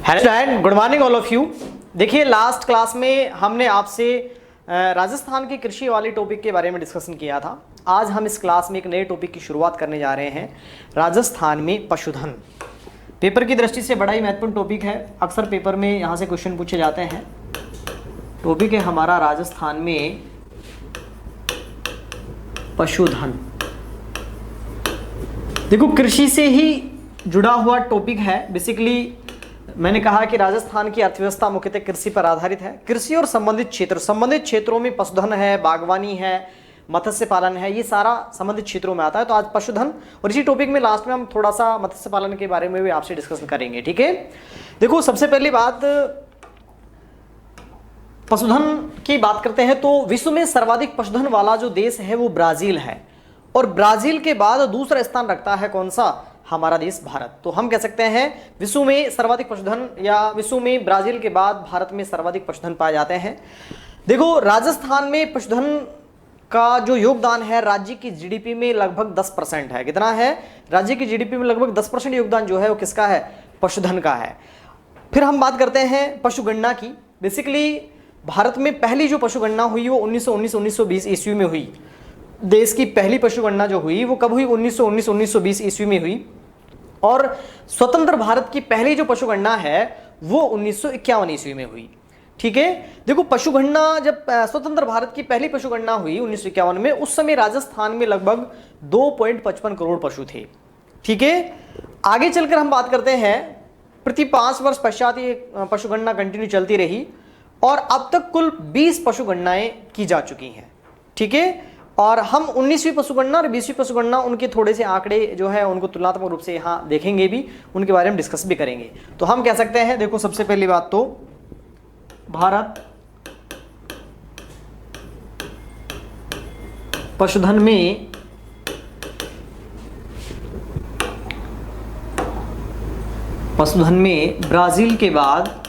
Hello and good morning all of you. देखिए last class में हमने आपसे राजस्थान की कृषि वाली टॉपिक के बारे में डिस्कशन किया था। आज हम इस क्लास में एक नए टॉपिक की शुरुआत करने जा रहे हैं, राजस्थान में पशुधन। पेपर की दृष्टि से बड़ा ही महत्वपूर्ण टॉपिक है, अक्सर पेपर में यहाँ से क्वेश्चन पूछे जाते हैं। टॉपिक है हमारा राजस्थान में पशुधन। देखो कृषि से ही जुड़ा हुआ टॉपिक है। बेसिकली मैंने कहा कि राजस्थान की अर्थव्यवस्था मुख्यतः कृषि पर आधारित है। कृषि और संबंधित क्षेत्रों में पशुधन है, बागवानी है, मत्स्य पालन है, ये सारा संबंधित क्षेत्रों में आता है। तो आज पशुधन और इसी टॉपिक में लास्ट में हम थोड़ा सा मत्स्य पालन के बारे में भी आपसे डिस्कशन करेंगे, ठीक है। देखो सबसे पहली बात, पशुधन की बात करते हैं तो विश्व में सर्वाधिक पशुधन वाला जो देश है वो ब्राजील है, और ब्राजील के बाद दूसरा स्थान रखता है कौन सा? हमारा देश भारत। तो हम कह सकते हैं विश्व में सर्वाधिक पशुधन, या विश्व में ब्राजील के बाद भारत में सर्वाधिक पशुधन पाए जाते हैं। देखो राजस्थान में पशुधन का जो योगदान है राज्य की जीडीपी में लगभग 10% है। कितना है? राज्य की जीडीपी में लगभग 10% योगदान जो है वो किसका है? पशुधन का है। फिर हम बात करते हैं पशुगणना की। बेसिकली भारत में पहली जो पशुगणना हुई वो 1919-1920 ईस्वी में हुई। देश की पहली पशुगणना जो हुई वो कब हुई? 1919-1920 ईस्वी में हुई। और स्वतंत्र भारत की पहली जो पशुगणना है वो 1951 ईस्वी में हुई, ठीक है। देखो पशुगणना, जब स्वतंत्र भारत की पहली पशुगणना हुई 1951 में, उस समय राजस्थान में लगभग 2.55 करोड़ पशु थे, ठीक है। आगे चलकर हम बात करते हैं, प्रति 5 वर्ष पश्चात ये पशुगणना कंटिन्यू चलती रही और अब तक कुल 20 पशुगणनाएं की जा चुकी हैं, ठीक है। और हम 19वीं पशुगणना और 20वीं पशुगणना, उनके थोड़े से आंकड़े जो है उनको तुलनात्मक रूप से यहाँ देखेंगे भी, उनके बारे में डिस्कस भी करेंगे। तो हम कह सकते हैं, देखो सबसे पहली बात तो भारत पशुधन में ब्राजील के बाद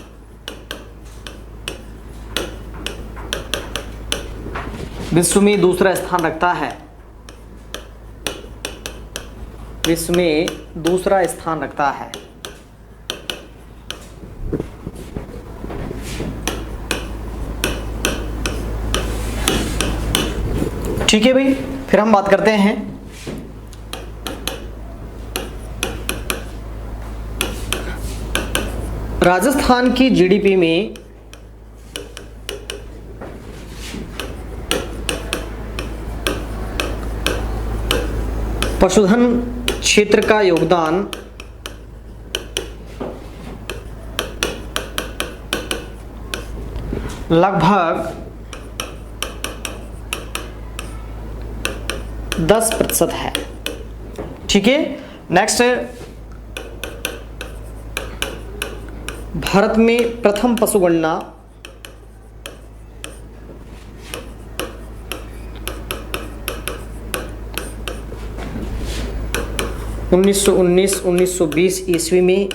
विश्व में दूसरा स्थान रखता है। विश्व में दूसरा स्थान रखता है। ठीक है भाई। फिर हम बात करते हैं राजस्थान की जीडीपी में पशुधन क्षेत्र का योगदान लगभग 10% है, ठीक है। नेक्स्ट, भारत में प्रथम पशुगणना 1919-1920 ईस्वी में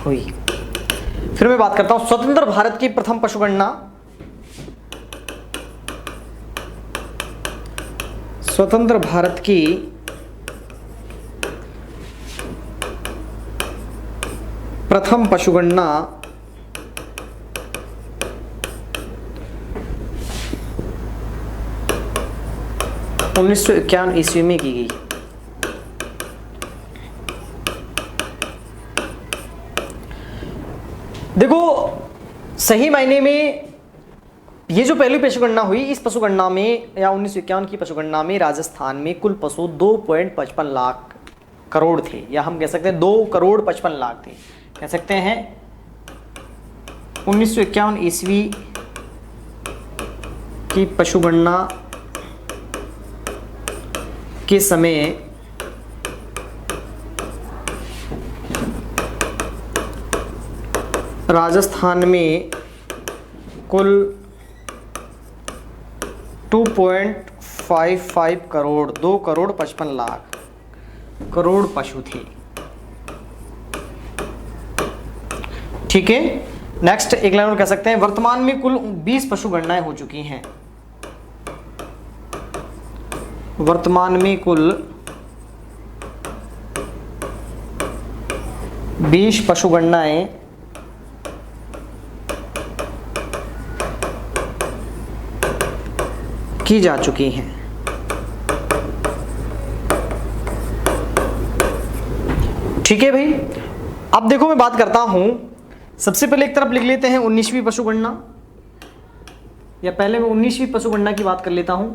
हुई। फिर मैं बात करता हूं स्वतंत्र भारत की प्रथम पशुगणना। स्वतंत्र भारत की प्रथम पशुगणना 1951 ईस्वी में की गई। देखो सही मायने में ये जो पहली पशुगणना हुई, इस पशुगणना में या 1951 की पशुगणना में राजस्थान में कुल पशु 2.55 लाख करोड़ थे, या हम कह सकते हैं 2,55,00,000 थे, कह सकते हैं। 1951 ईस्वी की पशुगणना के समय राजस्थान में कुल 2.55 करोड़, 2,55,00,000 करोड़ पशु थे, ठीक है। नेक्स्ट एक लाइन और कह सकते हैं, वर्तमान में कुल 20 पशु गणनाएं हो चुकी हैं। वर्तमान में कुल 20 पशु गणनाएं की जा चुकी हैं। ठीक है भाई, अब देखो मैं बात करता हूं, सबसे पहले एक तरफ लिख लेते हैं 19वीं पशु गणना, या पहले मैं 19वीं पशु गणना की बात कर लेता हूं।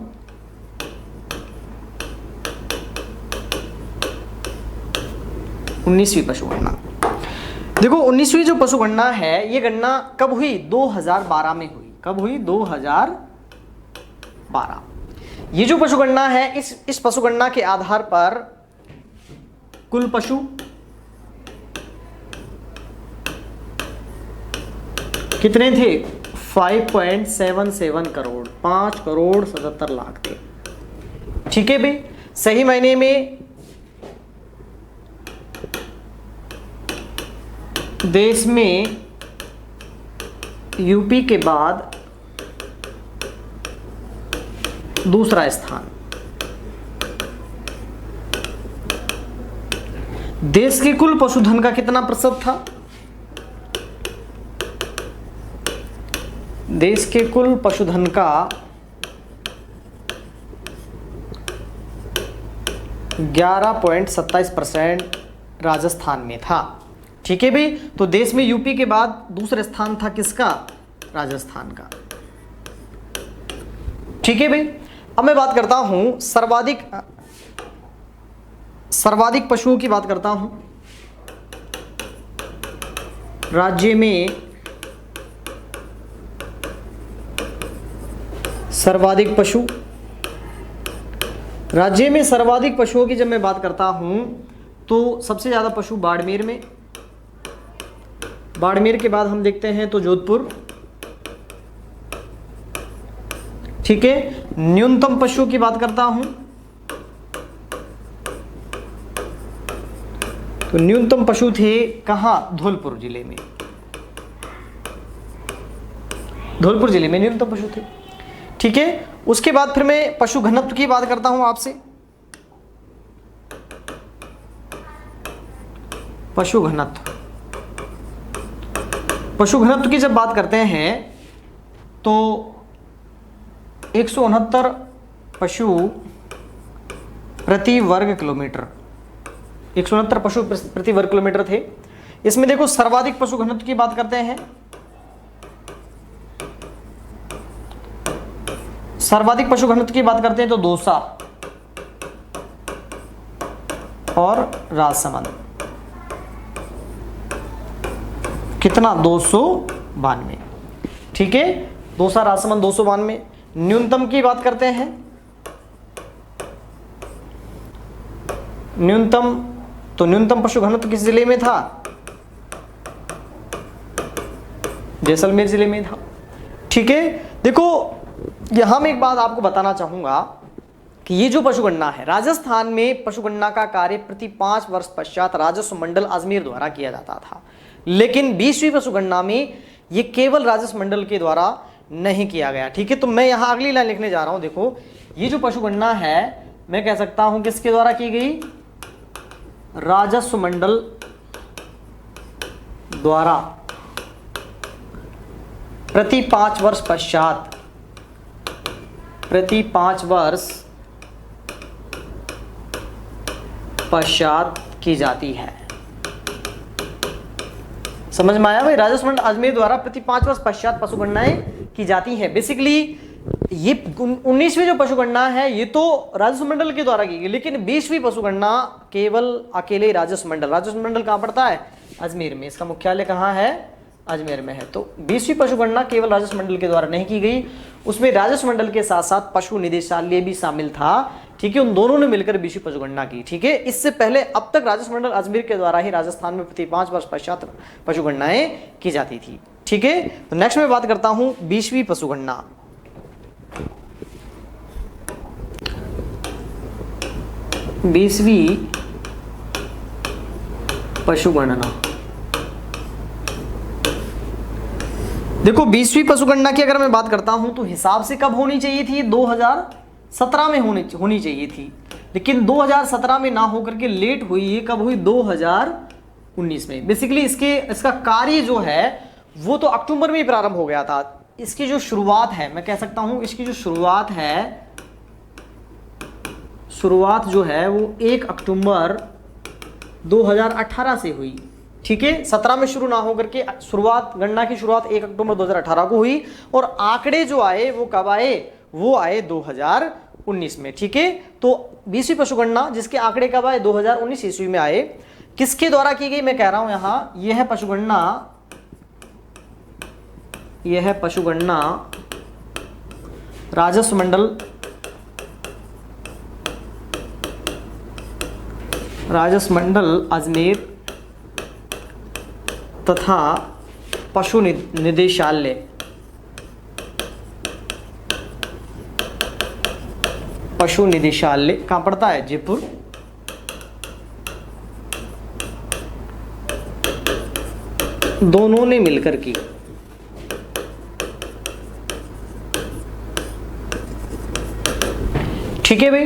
उन्नीसवीं पशु गणना, देखो 19वीं जो पशु गणना है ये गणना कब हुई? 2012 में हुई। कब हुई? 2012। ये जो पशु गणना है, इस पशु गणना के आधार पर कुल पशु कितने थे? 5.77 करोड़, 5,77,00,000 थे। ठीक है भाई, सही मायने में देश में यूपी के बाद दूसरा स्थान। देश के कुल पशुधन का कितना प्रतिशत था? देश के कुल पशुधन का 11.27% राजस्थान में था। ठीक है भाई, तो देश में यूपी के बाद दूसरा स्थान था किसका? राजस्थान का। ठीक है भाई, अब मैं बात करता हूं सर्वाधिक पशुओं की बात करता हूं। राज्य में सर्वाधिक पशु, राज्य में सर्वाधिक पशुओं की जब मैं बात करता हूं तो सबसे ज्यादा पशु बाड़मेर में, बाड़मेर के बाद हम देखते हैं तो जोधपुर। ठीक है, न्यूनतम पशुओं की बात करता हूं तो न्यूनतम पशु थे कहां? धौलपुर जिले में। धौलपुर जिले में न्यूनतम पशु थे। ठीक है, उसके बाद फिर मैं पशु घनत्व की बात करता हूं आपसे। पशु घनत्व, पशु घनत्व की जब बात करते हैं तो 169 पशु प्रति वर्ग किलोमीटर, 169 पशु प्रति वर्ग किलोमीटर थे। इसमें देखो सर्वाधिक पशु घनत्व की बात करते हैं, सर्वाधिक पशु घनत्व की बात करते हैं तो दौसा और राजसमंद। कितना? 292। ठीक है, दौसा राजसमंद 292। न्यूनतम की बात करते हैं, न्यूनतम, तो न्यूनतम पशु घनत्व किस जिले में था? जैसलमेर जिले में था। ठीक है, देखो यहां मैं एक बात आपको बताना चाहूंगा कि ये जो पशुगणना है, राजस्थान में पशुगणना का कार्य प्रति 5 वर्ष पश्चात राजस्व मंडल अजमेर द्वारा किया जाता था, लेकिन 20वीं पशुगणना में ये केवल राजस्व मंडल के द्वारा नहीं किया गया। ठीक है, तो मैं यहां अगली लाइन लिखने जा रहा हूं। देखो ये जो पशुगणना है मैं कह सकता हूं किसके द्वारा की गई? राजस्व मंडल द्वारा प्रति 5 वर्ष पश्चात, प्रति 5 वर्ष पश्चात की जाती है। समझ में आया भाई? राजस्व मंडल अजमेर द्वारा प्रति 5 वर्ष पश्चात पशुगणनाएं की जाती है। बेसिकली ये 19वीं जो पशुगणना है ये तो राजस्व मंडल के द्वारा की गई, लेकिन 20वीं पशुगणना केवल अकेले राजस्व मंडल कहां पड़ता है? अजमेर में। इसका मुख्यालय कहां है? अजमेर में है। तो 20वीं पशुगणना केवल राजस्व मंडल के द्वारा नहीं की गई, उसमें राजस्व मंडल के साथ साथ पशु निदेशालय भी शामिल था। ठीक है, उन दोनों ने मिलकर 20वीं पशुगणना की। ठीक है, इससे पहले अब तक राजस्व मंडल अजमेर के द्वारा ही राजस्थान में प्रति 5 वर्ष पश्चात पशुगणनाएं की जाती थी। ठीक है, तो नेक्स्ट मैं बात करता हूं 20वीं पशुगणना। 20वीं पशुगणना, देखो 20वीं पशुगणना की अगर मैं बात करता हूं तो हिसाब से कब होनी चाहिए थी? 2017 में होनी चाहिए थी, लेकिन 2017 में ना होकर के लेट हुई। ये कब हुई? 2019 में। बेसिकली इसका कार्य जो है वो तो अक्टूबर में ही प्रारंभ हो गया था। इसकी जो शुरुआत है, मैं कह सकता हूं इसकी जो शुरुआत जो है वो 1 अक्टूबर 2018 से हुई। ठीक है, 17 में शुरू ना होकर के गणना की शुरुआत 1 अक्टूबर 2018 को हुई और आंकड़े जो आए वो कब आए, वो आए 2019 में। ठीक है, तो 20वीं पशुगणना जिसके आंकड़े कब आए, 2019 ईस्वी में आए। किसके द्वारा की गई, मैं कह रहा हूं यहां, यह है पशुगणना राजस्व मंडल अजमेर तथा पशु निदेशालय कहां पड़ता है, जयपुर। दोनों ने मिलकर की। ठीक है भाई,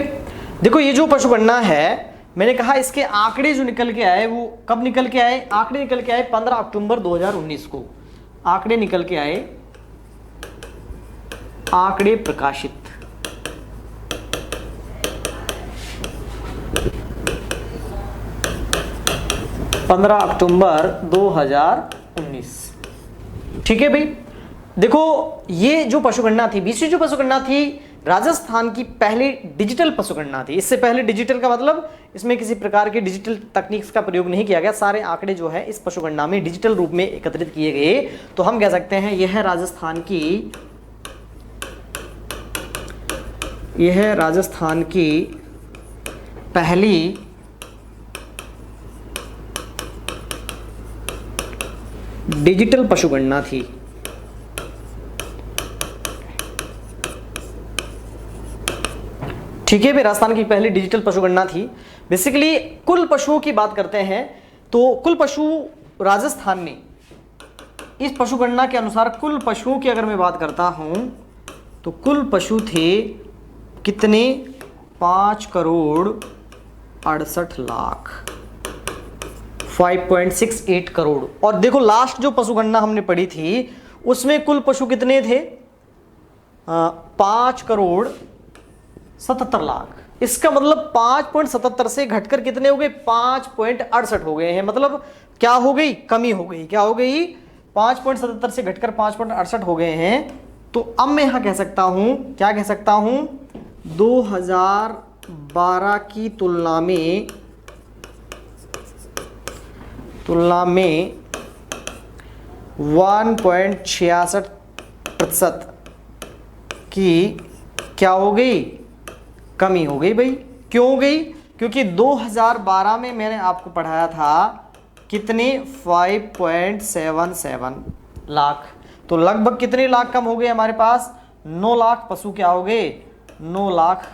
देखो ये जो पशुगणना है, मैंने कहा इसके आंकड़े जो निकल के आए वो कब निकल के आए, आंकड़े निकल के आए 15 अक्टूबर 2019 को। आंकड़े निकल के आए, आंकड़े प्रकाशित 15 अक्टूबर 2019। ठीक है भाई, देखो ये जो पशुगणना थी, 20वीं जो पशुगणना थी, राजस्थान की पहली डिजिटल पशुगणना थी। इससे पहले डिजिटल का मतलब इसमें किसी प्रकार के डिजिटल तकनीक का प्रयोग नहीं किया गया। सारे आंकड़े जो है इस पशुगणना में डिजिटल रूप में एकत्रित किए गए। तो हम कह सकते हैं यह है राजस्थान की पहली डिजिटल पशुगणना थी। ठीक है भाई, राजस्थान की पहली डिजिटल पशुगणना थी। बेसिकली कुल पशुओं की बात करते हैं तो कुल पशु राजस्थान में इस पशुगणना के अनुसार कुल पशुओं की अगर मैं बात करता हूं तो कुल पशु थे कितने, 5,68,00,000, 5.68 करोड़। और देखो लास्ट जो पशुगणना हमने पढ़ी थी उसमें कुल पशु कितने थे, 5,77,00,000। इसका मतलब 5.77 से घटकर कितने हो गए, 5.68 हो गए हैं। मतलब क्या हो गई, कमी हो गई। क्या हो गई, 5.77 से घटकर 5.68 हो गए हैं। तो अब मैं यहां कह सकता हूं, क्या कह सकता हूं, 2012 की तुलना में 1.66% की क्या हो गई, कमी हो गई भाई। क्यों हो गई, क्योंकि 2012 में मैंने आपको पढ़ाया था कितने, 5.77 लाख। तो लगभग कितने लाख कम हो गए हमारे पास, 9 लाख पशु क्या हो गए, 9 लाख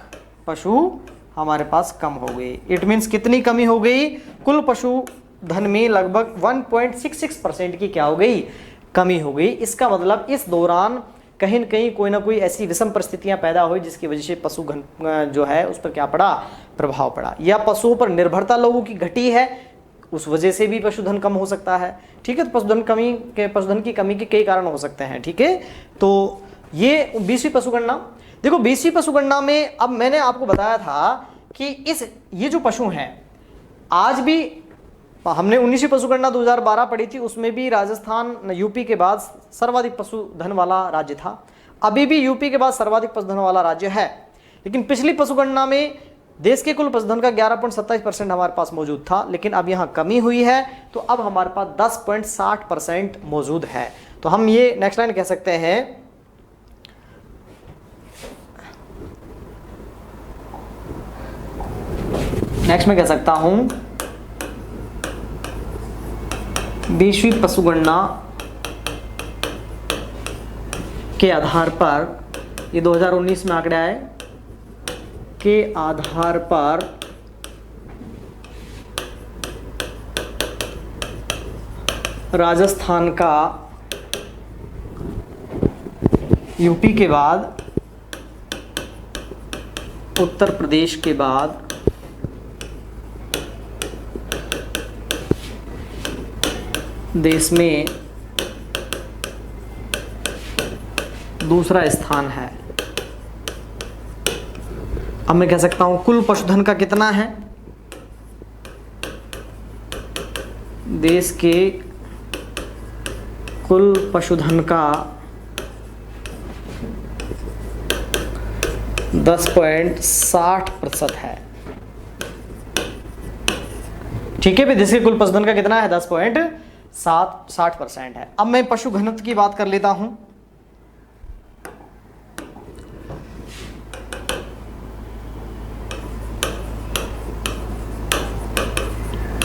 पशु हमारे पास कम हो गए। इट मीन्स कितनी कमी हो गई, कुल पशु धन में लगभग 1.66% की क्या हो गई, कमी हो गई। इसका मतलब इस दौरान कहीं न कहीं कोई ना कोई ऐसी विषम परिस्थितियां पैदा हुई जिसकी वजह से पशुधन जो है उस पर क्या पड़ा, प्रभाव पड़ा, या पशुओं पर निर्भरता लोगों की घटी है, उस वजह से भी पशुधन कम हो सकता है। ठीक है, तो पशुधन की कमी के कई कारण हो सकते हैं। ठीक है, तो ये 20वीं पशुगणना। देखो 20वीं पशुगणना में अब मैंने आपको बताया था कि ये जो पशु हैं, आज भी हमने 19वीं पशुगणना 2012 पढ़ी थी, उसमें भी राजस्थान यूपी के बाद सर्वाधिक पशुधन वाला राज्य था। अभी भी यूपी के बाद सर्वाधिक पशुधन वाला राज्य है। लेकिन पिछली पशुगणना में देश के कुल पशुधन का 11.27% हमारे पास मौजूद था, लेकिन अब यहाँ कमी हुई है, तो अब हमारे पास 10.60% मौजूद है। तो हम ये नेक्स्ट लाइन कह सकते हैं, नेक्स्ट में कह सकता हूं 20वीं पशुगणना के आधार पर, ये 2019 में आंकड़े आए, के आधार पर राजस्थान का यूपी के बाद, उत्तर प्रदेश के बाद देश में दूसरा स्थान है। अब मैं कह सकता हूं कुल पशुधन का कितना है, देश के कुल पशुधन का 10.60% है। ठीक है भाई, देश के कुल पशुधन का कितना है, 10.60% है। अब मैं पशु घनत्व की बात कर लेता हूं।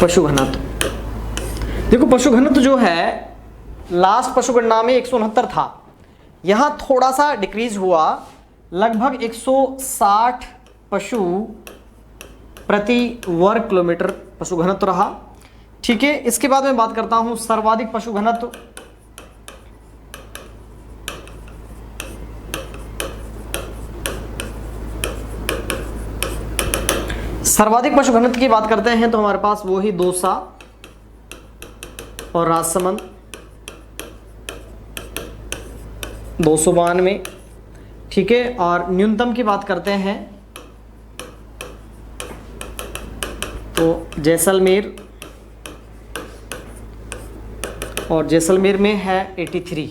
पशु घनत्व, देखो पशु घनत्व जो है लास्ट पशु गणना में 169 था, यहां थोड़ा सा डिक्रीज हुआ, लगभग 160 पशु प्रति वर्ग किलोमीटर पशु घनत्व रहा। ठीक है, इसके बाद मैं बात करता हूं सर्वाधिक पशु घनत्व। सर्वाधिक पशु घनत्व की बात करते हैं तो हमारे पास वो ही दौसा और राजसमंद 292। ठीक है, और न्यूनतम की बात करते हैं तो जैसलमेर, और जैसलमेर में है 83।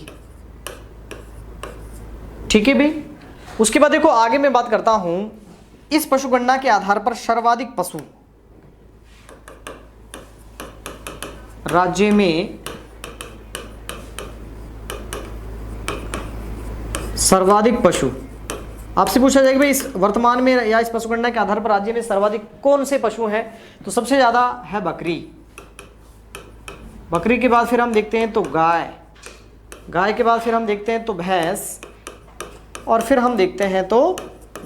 ठीक है भाई, उसके बाद देखो आगे मैं बात करता हूं इस पशु गणना के आधार पर सर्वाधिक पशु राज्य में, सर्वाधिक पशु आपसे पूछा जाएगा भाई इस वर्तमान में या इस पशु गणना के आधार पर राज्य में सर्वाधिक कौन से पशु हैं, तो सबसे ज्यादा है बकरी। बकरी के बाद फिर हम देखते हैं तो गाय, गाय के बाद फिर हम देखते हैं तो भैंस, और फिर हम देखते हैं तो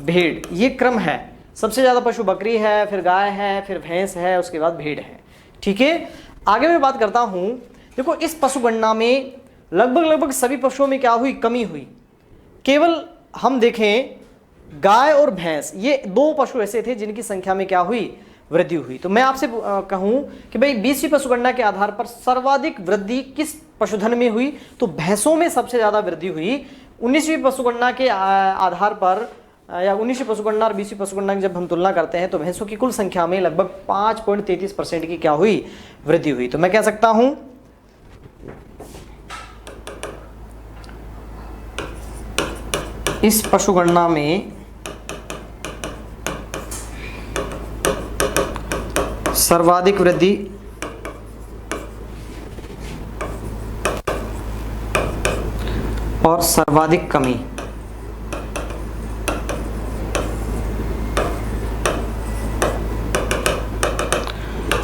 भेड़। ये क्रम है, सबसे ज्यादा पशु बकरी है, फिर गाय है, फिर भैंस है, उसके बाद भेड़ है। ठीक है, आगे मैं बात करता हूं, देखो इस पशु गणना में लगभग सभी पशुओं में क्या हुई, कमी हुई। केवल हम देखें गाय और भैंस, ये दो पशु ऐसे थे जिनकी संख्या में क्या हुई, वृद्धि हुई। तो मैं आपसे कहूं कि भाई 20वीं पशुगणना के आधार पर सर्वाधिक वृद्धि किस पशुधन में हुई, तो भैंसों में सबसे ज्यादा वृद्धि हुई। 19वीं पशुगणना के आधार पर या 19वीं पशुगणना और 20वीं पशुगणना की जब हम तुलना करते हैं तो भैंसों की कुल संख्या में लगभग 5.33% की क्या हुई, वृद्धि हुई। तो मैं कह सकता हूं इस पशुगणना में सर्वाधिक वृद्धि और सर्वाधिक कमी,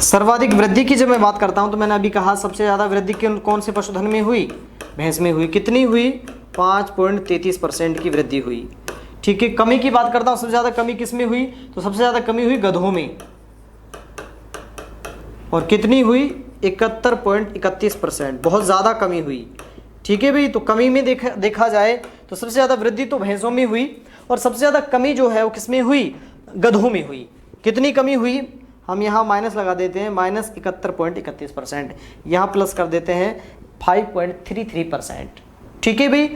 सर्वाधिक वृद्धि की जब मैं बात करता हूं तो मैंने अभी कहा सबसे ज्यादा वृद्धि कौन से पशुधन में हुई, भैंस में हुई। कितनी हुई, 5.33% की वृद्धि हुई। ठीक है, कमी की बात करता हूं, सबसे ज्यादा कमी किस में हुई, तो सबसे ज्यादा कमी हुई गधों में, और कितनी हुई, 71.31%, बहुत ज्यादा कमी हुई। ठीक है भाई, तो कमी में देखा जाए तो सबसे ज्यादा वृद्धि तो भैंसों में हुई और सबसे ज्यादा कमी जो है वो किसमें हुई, गधों में हुई। कितनी कमी हुई, हम यहाँ माइनस लगा देते हैं, -71.31%, यहाँ प्लस कर देते हैं 5.33%। ठीक है भाई,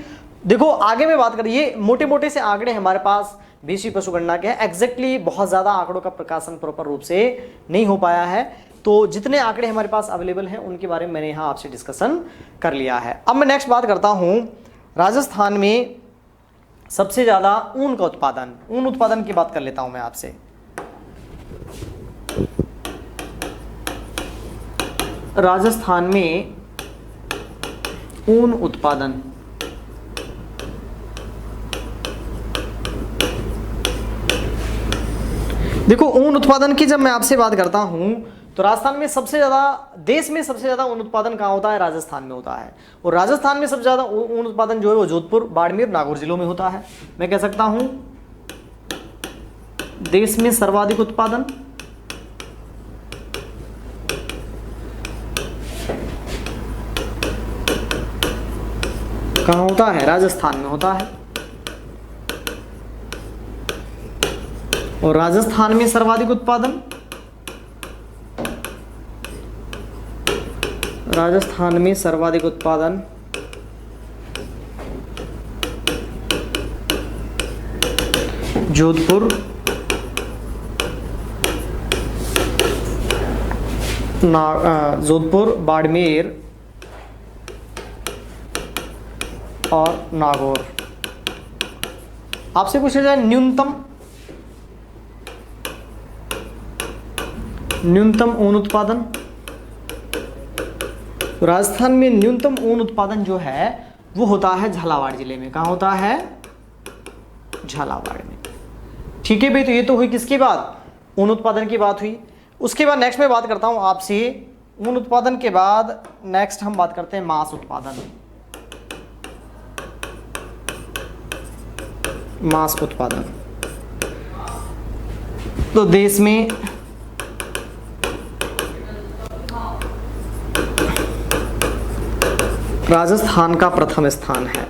देखो आगे में बात करें, ये मोटे मोटे से आंकड़े हमारे पास 20वीं पशुगणना के हैं। एग्जैक्टली बहुत ज़्यादा आंकड़ों का प्रकाशन प्रॉपर रूप से नहीं हो पाया है, तो जितने आंकड़े हमारे पास अवेलेबल हैं उनके बारे में मैंने यहाँ आपसे डिस्कशन कर लिया है। अब मैं नेक्स्ट बात करता हूँ राजस्थान में सबसे ज़्यादा ऊन का उत्पादन, ऊन उत्पादन की बात कर लेता हूँ मैं आपसे। राजस्थान में ऊन उत्पादन, देखो ऊन उत्पादन की जब मैं आपसे बात करता हूं तो राजस्थान में सबसे ज्यादा, देश में सबसे ज्यादा ऊन उत्पादन कहाँ होता है, राजस्थान में होता है। और राजस्थान में सबसे ज्यादा ऊन उत्पादन जो है वो जोधपुर, बाड़मेर, नागौर जिलों में होता है। मैं कह सकता हूं देश में सर्वाधिक उत्पादन कहाँ होता है, राजस्थान में होता है। और राजस्थान में सर्वाधिक उत्पादन राजस्थान में सर्वाधिक उत्पादन जोधपुर, जोधपुर, बाड़मेर और नागौर। आपसे पूछा जाए न्यूनतम ऊन उत्पादन, तो राजस्थान में न्यूनतम ऊन उत्पादन जो है वो होता है झालावाड़ जिले में। कहाँ होता है? झालावाड़ में। ठीक है भाई, तो ये तो हुई किसकी बात? ऊन उत्पादन की बात हुई। उसके बाद नेक्स्ट मैं बात करता हूं आपसे ऊन उत्पादन के बाद नेक्स्ट हम बात करते हैं मांस उत्पादन। मांस उत्पादन, तो देश में राजस्थान का प्रथम स्थान है।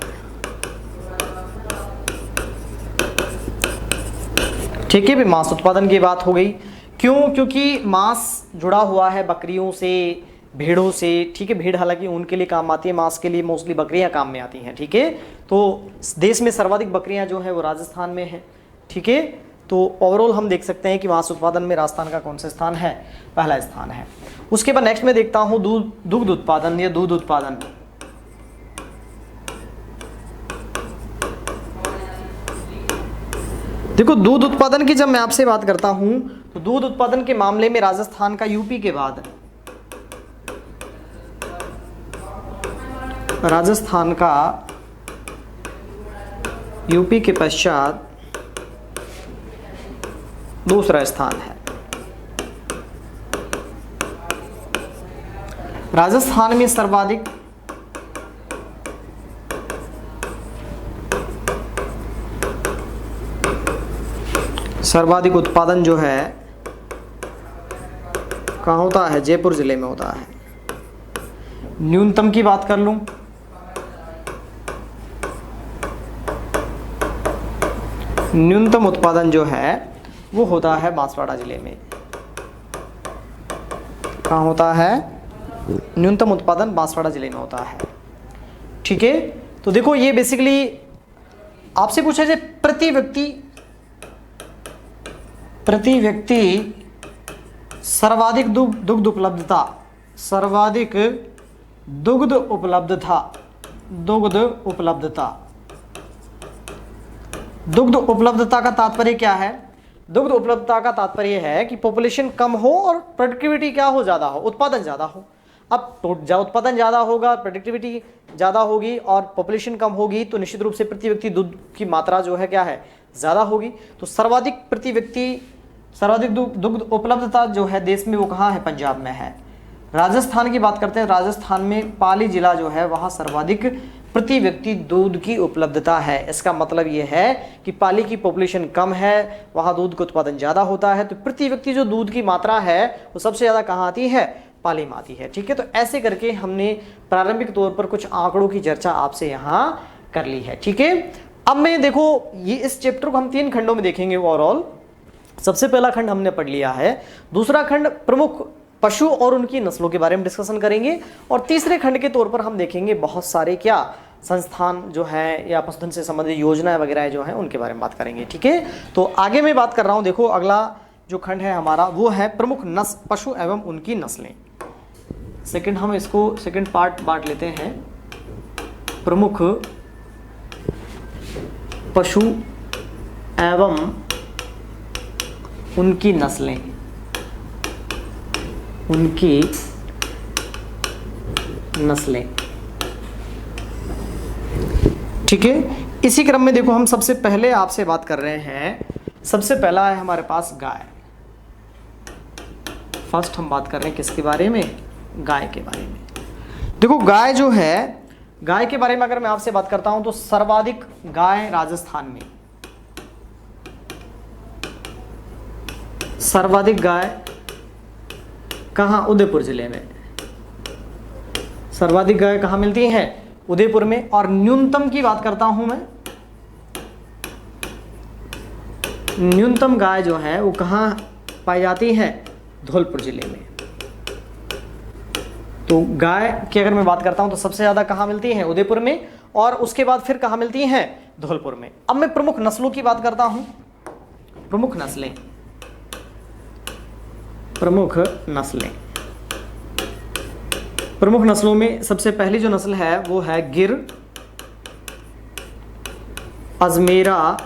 ठीक है, भी मांस उत्पादन की बात हो गई। क्यों? क्योंकि मांस जुड़ा हुआ है बकरियों से, भेड़ों से। ठीक है, भेड़ हालांकि उनके लिए काम आती है, मांस के लिए मोस्टली बकरियां काम में आती हैं। ठीक है, तो देश में सर्वाधिक बकरियां जो है वो राजस्थान में है। ठीक है, तो ओवरऑल हम देख सकते हैं कि मांस उत्पादन में राजस्थान का कौन सा स्थान है? पहला स्थान है। उसके बाद नेक्स्ट में देखता हूं दुग्ध उत्पादन या दूध उत्पादन। देखो, दूध उत्पादन की जब मैं आपसे बात करता हूं तो दूध उत्पादन के मामले में राजस्थान का यूपी के बाद, राजस्थान का यूपी के पश्चात दूसरा स्थान है। राजस्थान में सर्वाधिक उत्पादन जो है कहाँ होता है? जयपुर जिले में होता है। न्यूनतम की बात कर लूं, न्यूनतम उत्पादन जो है वो होता है बांसवाड़ा जिले में। कहाँ होता है? न्यूनतम उत्पादन बांसवाड़ा जिले में होता है। ठीक है, तो देखो ये बेसिकली आपसे पूछा जाए प्रति व्यक्ति सर्वाधिक दुग्ध उपलब्धता, सर्वाधिक दुग्ध उपलब्धता, दुग्ध उपलब्धता का तात्पर्य क्या है? दुग्ध उपलब्धता का तात्पर्य है कि पॉपुलेशन कम हो और प्रोडक्टिविटी क्या हो? ज्यादा हो, उत्पादन ज्यादा हो। अब उत्पादन ज्यादा होगा, प्रोडक्टिविटी ज्यादा होगी और पॉपुलेशन कम होगी, तो निश्चित रूप से प्रति व्यक्ति दूध की मात्रा जो है क्या है? ज्यादा होगी। तो सर्वाधिक दुग्ध उपलब्धता जो है देश में वो कहाँ है? पंजाब में है। राजस्थान की बात करते हैं, राजस्थान में पाली जिला जो है वहाँ सर्वाधिक प्रति व्यक्ति दूध की उपलब्धता है। इसका मतलब ये है कि पाली की पॉपुलेशन कम है, वहाँ दूध का उत्पादन ज़्यादा होता है, तो प्रति व्यक्ति जो दूध की मात्रा है वो सबसे ज़्यादा कहाँ आती है? पाली में आती है। ठीक है, तो ऐसे करके हमने प्रारंभिक तौर पर कुछ आंकड़ों की चर्चा आपसे यहाँ कर ली है। ठीक है, अब मैं देखो ये इस चैप्टर को हम 3 खंडों में देखेंगे ओवरऑल। सबसे पहला खंड हमने पढ़ लिया है, दूसरा खंड प्रमुख पशु और उनकी नस्लों के बारे में डिस्कशन करेंगे, और तीसरे खंड के तौर पर हम देखेंगे बहुत सारे क्या संस्थान जो है या पशुधन से संबंधित योजनाएं वगैरह जो हैं उनके बारे में बात करेंगे। ठीक है, तो आगे मैं बात कर रहा हूं। देखो अगला जो खंड है हमारा वो है प्रमुख पशु एवं उनकी नस्लें। सेकंड हम इसको सेकंड पार्ट बांट लेते हैं, प्रमुख पशु एवं उनकी नस्लें, उनकी नस्लें। ठीक है, इसी क्रम में देखो हम सबसे पहले आपसे बात कर रहे हैं, सबसे पहला है हमारे पास गाय। फर्स्ट हम बात कर रहे हैं किसके बारे में? गाय के बारे में। देखो गाय जो है, गाय के बारे में अगर मैं आपसे बात करता हूं तो सर्वाधिक गाय राजस्थान में, सर्वाधिक गाय कहां? उदयपुर जिले में। सर्वाधिक गाय कहां मिलती हैं? उदयपुर में। और न्यूनतम की बात करता हूं मैं, न्यूनतम गाय जो है वो कहां पाई जाती है? धौलपुर जिले में। तो गाय की अगर मैं बात करता हूं तो सबसे ज्यादा कहाँ मिलती हैं? उदयपुर में, और उसके बाद फिर कहाँ मिलती हैं? धौलपुर में। अब मैं प्रमुख नस्लों की बात करता हूं। प्रमुख नस्लें, प्रमुख नस्लें, प्रमुख नस्लों में सबसे पहली जो नस्ल है वो है गिर, अजमेरा,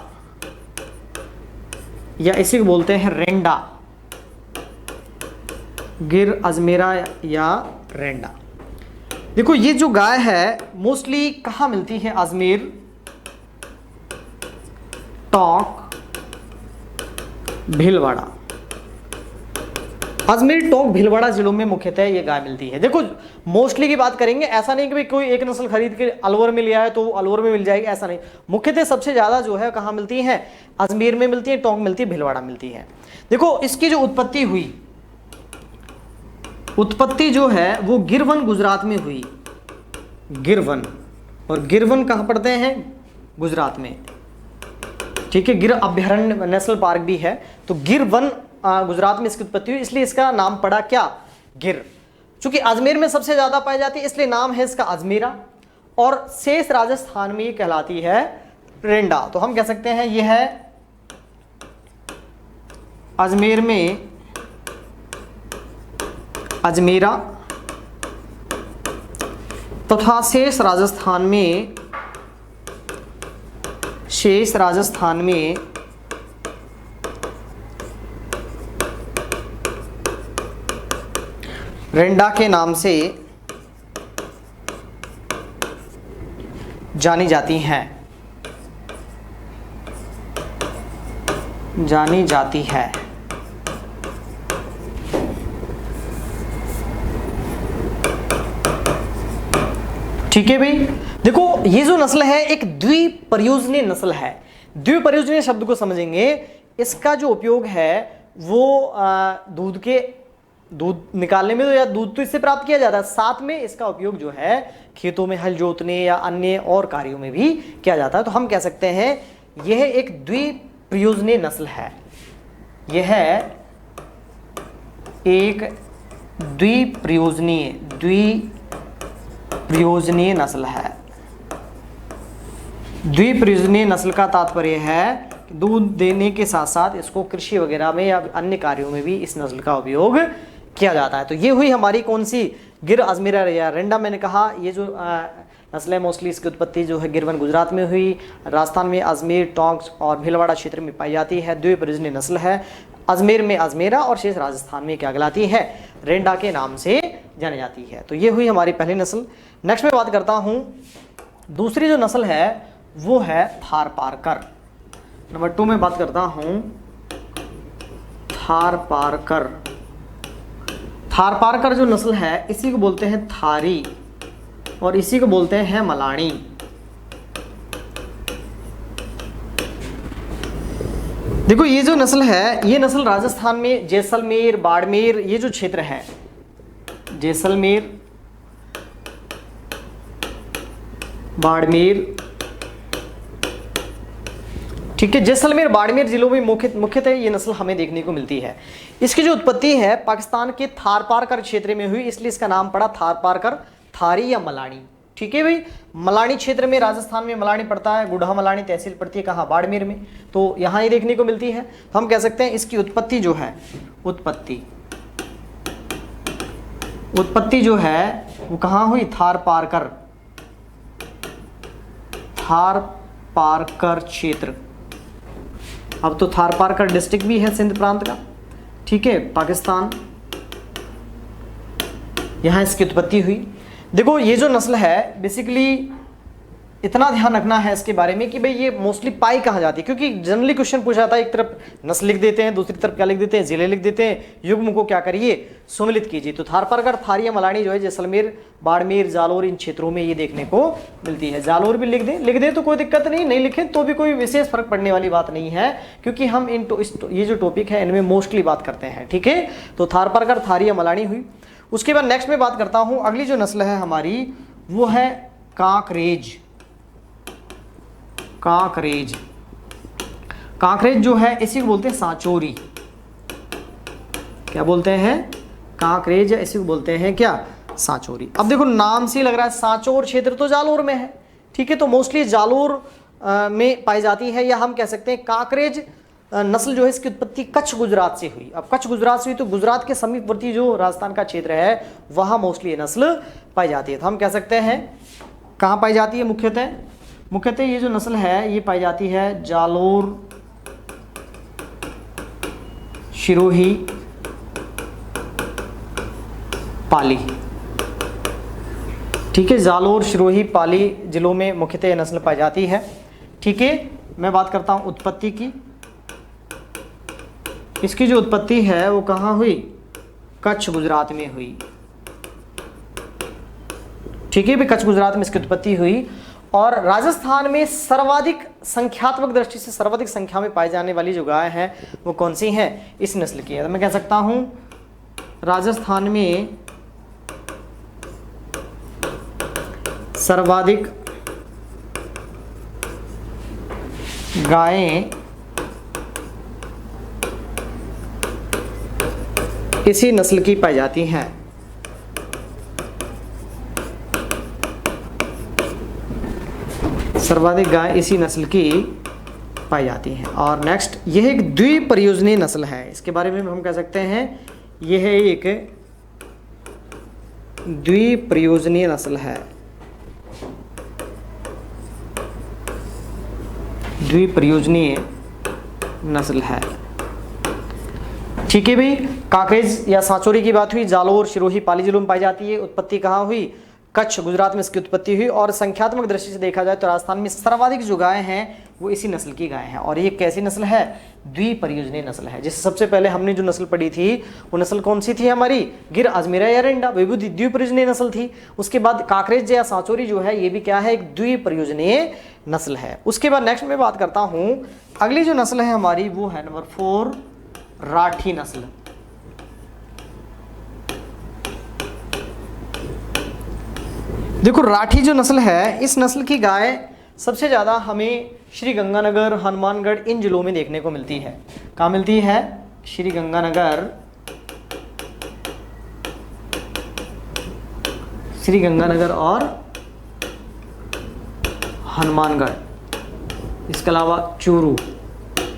या इसी को बोलते हैं रेंडा। गिर, अजमेरा या रेंडा। देखो ये जो गाय है मोस्टली कहाँ मिलती है? अजमेर, टोंक, भीलवाड़ा। अजमेर, टोंक, भीलवाड़ा जिलों में मुख्यतः ये गाय मिलती है। देखो मोस्टली की बात करेंगे, ऐसा नहीं कि भाई कोई एक नस्ल खरीद के अलवर में लिया है तो अलवर में मिल जाएगी, ऐसा नहीं। मुख्यतः सबसे ज्यादा जो है कहाँ मिलती है? अजमेर में मिलती है, टोंक मिलती है, भीलवाड़ा मिलती है। देखो इसकी जो उत्पत्ति हुई, उत्पत्ति जो है वो गिरवन गुजरात में हुई। गिरवन, और गिरवन कहाँ पड़ते हैं? गुजरात में। ठीक है, गिर अभयारण्य नेशनल पार्क भी है, तो गिरवन गुजरात में इसकी उत्पत्ति हुई, इसलिए इसका नाम पड़ा क्या? गिर। चूंकि अजमेर में सबसे ज्यादा पाई जाती है इसलिए नाम है इसका अजमेरा, और शेष राजस्थान में ये कहलाती है रेंडा। तो हम कह सकते हैं ये है अजमेर में अजमेरा, तथा शेष राजस्थान में, शेष राजस्थान में रेंडा के नाम से जानी जाती हैं, जानी जाती है। ठीक है भाई, देखो ये जो नस्ल है एक द्विप्रयोजनीय नस्ल है। द्विप्रयोजनीय शब्द को समझेंगे, इसका जो उपयोग है वो दूध निकालने में तो, या दूध तो इससे प्राप्त किया जाता है, साथ में इसका उपयोग जो है खेतों में हल जोतने या अन्य और कार्यों में भी किया जाता है। तो हम कह सकते हैं यह एक द्विप्रयोजनीय नस्ल है। यह एक द्विप्रयोजनीय नस्ल है। द्विप्रयोजनीय नस्ल का तात्पर्य है दूध देने के साथ साथ इसको कृषि वगैरह में या अन्य कार्यों में भी इस नस्ल का उपयोग किया जाता है। तो ये हुई हमारी कौन सी? गिर, अजमेरा या रेंडा। मैंने कहा ये जो नस्ल है मोस्टली इसकी उत्पत्ति जो है गिरवन गुजरात में हुई, राजस्थान में अजमेर, टोंक और भीलवाड़ा क्षेत्र में पाई जाती है। द्विप्रयोजनीय नस्ल है। अजमेर में अजमेरा और शेष राजस्थान में क्या कहलाती है? रेंडा के नाम से जानी जाती है। तो ये हुई हमारी पहली नस्ल। नेक्स्ट मैं बात करता हूँ दूसरी जो नस्ल है वो है थारपारकर। नंबर 2 में बात करता हूँ थारपारकर। थारपारकर जो नस्ल है इसी को बोलते हैं थारी और इसी को बोलते हैं मलानी। देखो ये जो नस्ल है ये नस्ल राजस्थान में जैसलमेर, बाड़मेर, ये जो क्षेत्र है जैसलमेर, बाड़मेर, ठीक है, जैसलमेर बाड़मेर जिलों में मुख्यतः ये नस्ल हमें देखने को मिलती है। इसकी जो उत्पत्ति है पाकिस्तान के थारपारकर क्षेत्र में हुई, इसलिए इसका नाम पड़ा थारपारकर, थारी या मलानी। ठीक है भाई, मलानी क्षेत्र में राजस्थान में मलानी पड़ता है, गुढ़ा मलानी तहसील पड़ती है कहाँ? बाड़मेर में। तो यहाँ ही देखने को मिलती है। तो हम कह सकते हैं इसकी उत्पत्ति जो है उत्पत्ति जो है वो कहाँ हुई? थारपारकर, थारपारकर क्षेत्र। अब तो थारपारकर डिस्ट्रिक्ट भी है सिंध प्रांत का, ठीक है, पाकिस्तान, यहां इसकी उत्पत्ति हुई। देखो ये जो नस्ल है बेसिकली इतना ध्यान रखना है इसके बारे में कि भाई ये मोस्टली पाई कहाँ जाती है, क्योंकि जनरली क्वेश्चन पूछा जाता है, एक तरफ नस्ल लिख देते हैं, दूसरी तरफ क्या लिख देते हैं? जिले लिख देते हैं, युग्म को क्या करिए? सुमिलित कीजिए। तो थारपारकर, थारी या मलानी जो है जैसलमेर, बाड़मेर, जालोर इन क्षेत्रों में ये देखने को मिलती है। जालोर भी लिख दें तो कोई दिक्कत नहीं लिखें तो भी कोई विशेष फर्क पड़ने वाली बात नहीं है, क्योंकि हम ये जो टॉपिक है इनमें मोस्टली बात करते हैं। ठीक है, तो थारपारकर, थारी या मलानी हुई। उसके बाद नेक्स्ट में बात करता हूं अगली जो नस्ल है हमारी वो है कांकरेज। कांकरेज जो है इसी को बोलते हैं सांचोरी। क्या बोलते हैं? कांकरेज, इसी को बोलते हैं क्या? सांचौरी। अब देखो नाम से ही लग रहा है सांचौर क्षेत्र तो जालोर में है, ठीक है, तो मोस्टली जालोर में पाई जाती है, या हम कह सकते हैं काकरेज नस्ल जो है इसकी उत्पत्ति कच्छ गुजरात से हुई। अब कच्छ गुजरात से हुई तो गुजरात के समीपवर्ती जो राजस्थान का क्षेत्र है वहां मोस्टली ये नस्ल पाई जाती है। तो हम कह सकते हैं कहाँ पाई जाती है मुख्यतः ये जो नस्ल है ये पाई जाती है जालोर, सिरोही, पाली, ठीक है, जालोर, सिरोही, पाली जिलों में मुख्यतः ये नस्ल पाई जाती है, ठीक है। मैं बात करता हूं उत्पत्ति की। इसकी जो उत्पत्ति है वो कहाँ हुई? कच्छ गुजरात में हुई, ठीक है, भी कच्छ गुजरात में इसकी उत्पत्ति हुई। और राजस्थान में सर्वाधिक संख्यात्मक दृष्टि से सर्वाधिक संख्या में पाई जाने वाली जो गाय है वो कौन सी है? इस नस्ल की है। तो मैं कह सकता हूं राजस्थान में सर्वाधिक गायें इसी नस्ल की पाई जाती हैं। सर्वाधिक गाय इसी नस्ल की पाई जाती हैं। और नेक्स्ट, यह एक द्विप्रयोजनीय नस्ल है। इसके बारे में हम कह सकते हैं यह एक द्विप्रयोजनीय नस्ल है। द्विप्रयोजनीय नस्ल है, ठीक है भाई। काकरेज या सांचौरी की बात हुई, जालोर, सिरोही, पाली जिलों में पाई जाती है। उत्पत्ति कहाँ हुई? कच्छ गुजरात में इसकी उत्पत्ति हुई। और संख्यात्मक दृष्टि से देखा जाए तो राजस्थान में सर्वाधिक जो गाय हैं वो इसी नस्ल की गाय हैं। और ये कैसी नस्ल है? द्विप्रयोजनीय नस्ल है। जिससे सबसे पहले हमने जो नस्ल पढ़ी थी वो नस्ल कौन सी थी हमारी? गिर, अजमेरा, एरंडा, वे भी द्विप्रयोजनीय नस्ल थी। उसके बाद काकरेज या सांचौरी जो है ये भी क्या है? एक द्विप्रयोजनीय नस्ल है। उसके बाद नेक्स्ट में बात करता हूँ, अगली जो नस्ल है हमारी वो है नंबर 4 राठी नस्ल। देखो राठी जो नस्ल है, इस नस्ल की गाय सबसे ज़्यादा हमें श्री गंगानगर, हनुमानगढ़ इन जिलों में देखने को मिलती है। कहाँ मिलती है? श्री गंगानगर, श्री गंगानगर और हनुमानगढ़, इसके अलावा चूरू।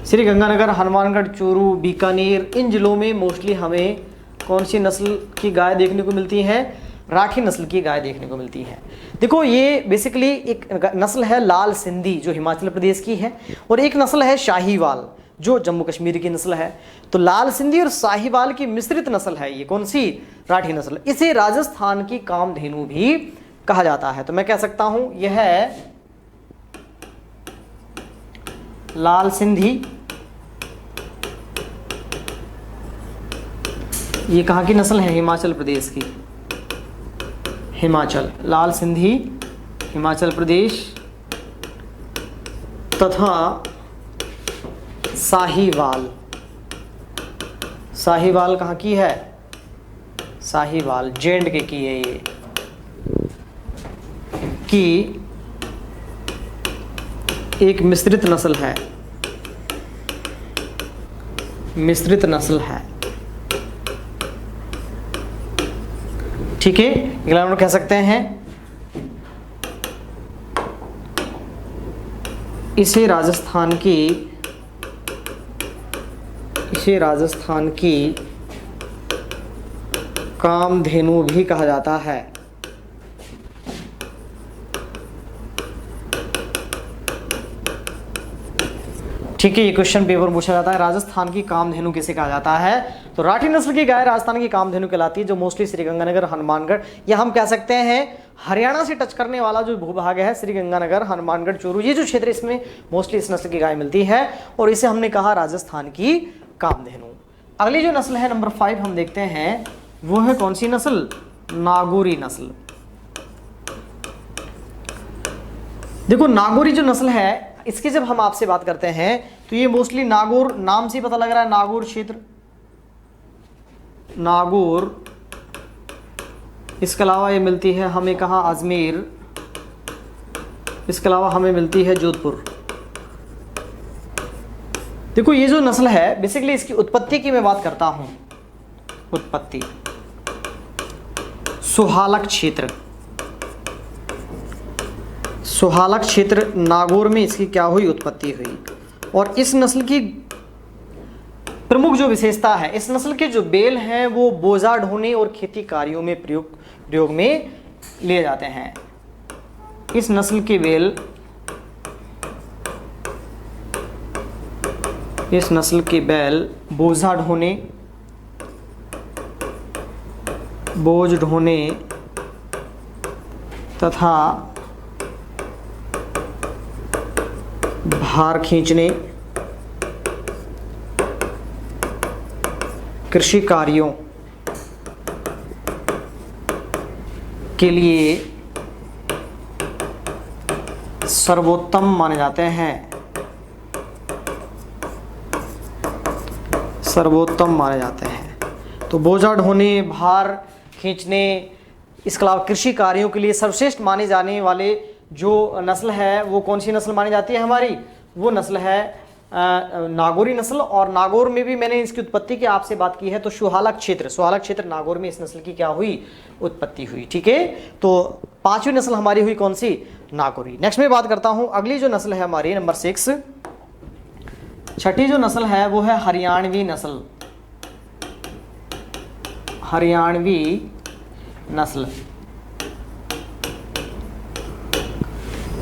श्री गंगानगर, हनुमानगढ़, चूरू, बीकानेर इन जिलों में मोस्टली हमें कौन सी नस्ल की गाय देखने को मिलती है? राठी नस्ल की गाय देखने को मिलती है। देखो ये बेसिकली एक नस्ल है लाल सिंधी जो हिमाचल प्रदेश की है, और एक नस्ल है शाहीवाल जो जम्मू कश्मीर की नस्ल है। तो लाल सिंधी और शाहीवाल की मिश्रित नस्ल है ये कौन सी? राठी नस्ल। इसे राजस्थान की कामधेनु भी कहा जाता है। तो मैं कह सकता हूं यह है लाल सिंधी। ये कहाँ की नस्ल है? हिमाचल प्रदेश की। हिमाचल, लाल सिंधी हिमाचल प्रदेश, तथा साहीवाल। साहीवाल कहाँ की है? साहीवाल J&K की है ये, की एक मिश्रित नस्ल है। मिश्रित नस्ल है, ठीक है। अगला हम लोग कह सकते हैं इसे राजस्थान की कामधेनु भी कहा जाता है। ठीक है, ये क्वेश्चन पेपर पूछा जाता है, राजस्थान की कामधेनु किसे कहा जाता है? तो राठी नस्ल की गाय राजस्थान की कामधेनु कहलाती है, जो मोस्टली श्रीगंगानगर, हनुमानगढ़, या हम कह सकते हैं हरियाणा से टच करने वाला जो भूभाग है श्रीगंगानगर, हनुमानगढ़, चूरू, ये जो क्षेत्र इसमें मोस्टली इस नस्ल की गाय मिलती है, और इसे हमने कहा राजस्थान की कामधेनु। अगली जो नस्ल है नंबर 5 हम देखते हैं, वो है कौन सी नस्ल? नागौरी नस्ल। देखो नागौरी जो नस्ल है, इसकी जब हम आपसे बात करते हैं तो ये मोस्टली नागौर, नाम से पता लग रहा है नागौर क्षेत्र, नागौर। इसके अलावा ये मिलती है हमें कहाँ? अजमेर। इसके अलावा हमें मिलती है जोधपुर। देखो ये जो नस्ल है बेसिकली इसकी उत्पत्ति की मैं बात करता हूं। उत्पत्ति सुहालक क्षेत्र, सुहालक क्षेत्र नागौर में इसकी क्या हुई, उत्पत्ति हुई। और इस नस्ल की प्रमुख जो विशेषता है, इस नस्ल के जो बैल हैं वो बोझा ढोने और खेती कार्यों में प्रयोग में लिए जाते हैं। इस नस्ल के बैल, इस नस्ल के बैल बोझा ढोने, बोझ ढोने तथा भार खींचने, कृषि कार्यों के लिए सर्वोत्तम माने जाते हैं, सर्वोत्तम माने जाते हैं। तो बोझा ढोने, भार खींचने, इसके अलावा कृषि कार्यों के लिए सर्वश्रेष्ठ माने जाने वाले जो नस्ल है वो कौन सी नस्ल मानी जाती है हमारी, वो नस्ल है नागौरी नस्ल। और नागौर में भी मैंने इसकी उत्पत्ति की आपसे बात की है, तो सुहालक क्षेत्र, सुहालक क्षेत्र नागौर में इस नस्ल की क्या हुई, उत्पत्ति हुई। ठीक है, तो पांचवी नस्ल हमारी हुई कौन सी, नागौरी। नेक्स्ट में बात करता हूं अगली जो नस्ल है हमारी नंबर 6, छठी जो नस्ल है वो है हरियाणवी नस्ल, हरियाणवी नस्ल।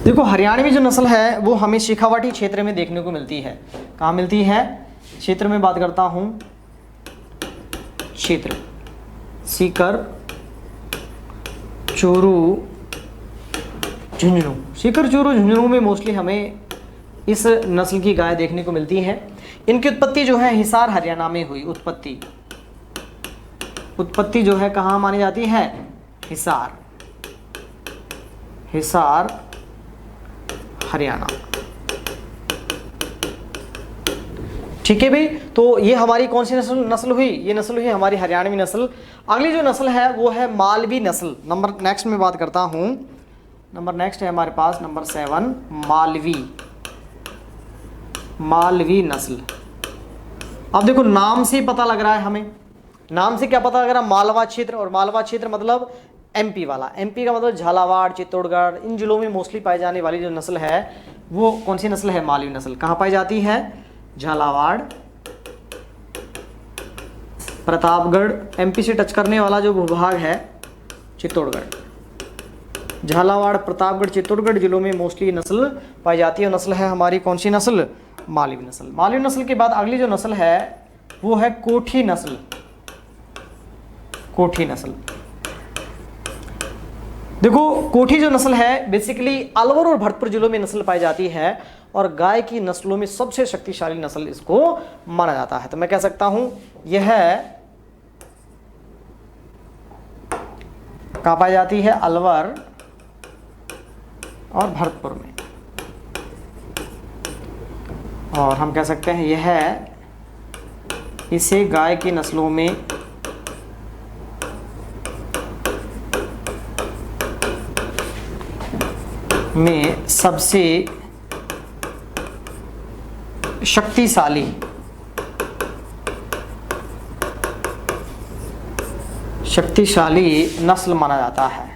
देखो हरियाणवी जो नस्ल है वो हमें शेखावाटी क्षेत्र में देखने को मिलती है। कहाँ मिलती है, क्षेत्र में बात करता हूं, क्षेत्र सीकर, चूरू, झुंझुनू, सीकर, चूरू, झुंझुनू में मोस्टली हमें इस नस्ल की गाय देखने को मिलती है। इनकी उत्पत्ति जो है हिसार हरियाणा में हुई। उत्पत्ति जो है कहाँ मानी जाती है, हिसार, हिसार हरियाणा। ठीक है भाई, तो ये हमारी कौन सी नस्ल हुई, ये नस्ल हुई हमारी हरियाणवी नस्ल। अगली जो नस्ल है वो है मालवी नस्ल। नंबर नेक्स्ट में बात करता हूं, नंबर नेक्स्ट है हमारे पास नंबर 7, मालवी, मालवी नस्ल। अब देखो नाम से पता लग रहा है हमें, नाम से क्या पता लग रहा है, मालवा क्षेत्र। और मालवा क्षेत्र मतलब एमपी वाला, एमपी का मतलब झालावाड़, चित्तौड़गढ़, इन जिलों में मोस्टली पाई जाने वाली जो नस्ल है वो कौन सी नस्ल है, मालवी नस्ल। कहाँ पाई जाती है, झालावाड़, प्रतापगढ़, एमपी से टच करने वाला जो भूभाग है चित्तौड़गढ़, झालावाड़, प्रतापगढ़, चित्तौड़गढ़ जिलों में मोस्टली नस्ल पाई जाती है। नस्ल है हमारी कौन सी नस्ल, मालवी नस्ल। मालवी नस्ल के बाद अगली जो नस्ल है वो है कोठी नस्ल, कोठी नस्ल। देखो कोठी जो नस्ल है बेसिकली अलवर और भरतपुर जिलों में नस्ल पाई जाती है और गाय की नस्लों में सबसे शक्तिशाली नस्ल इसको माना जाता है। तो मैं कह सकता हूं यह कहां पाई जाती है, अलवर और भरतपुर में। और हम कह सकते हैं यह, इसे गाय की नस्लों में सबसे शक्तिशाली नस्ल माना जाता है।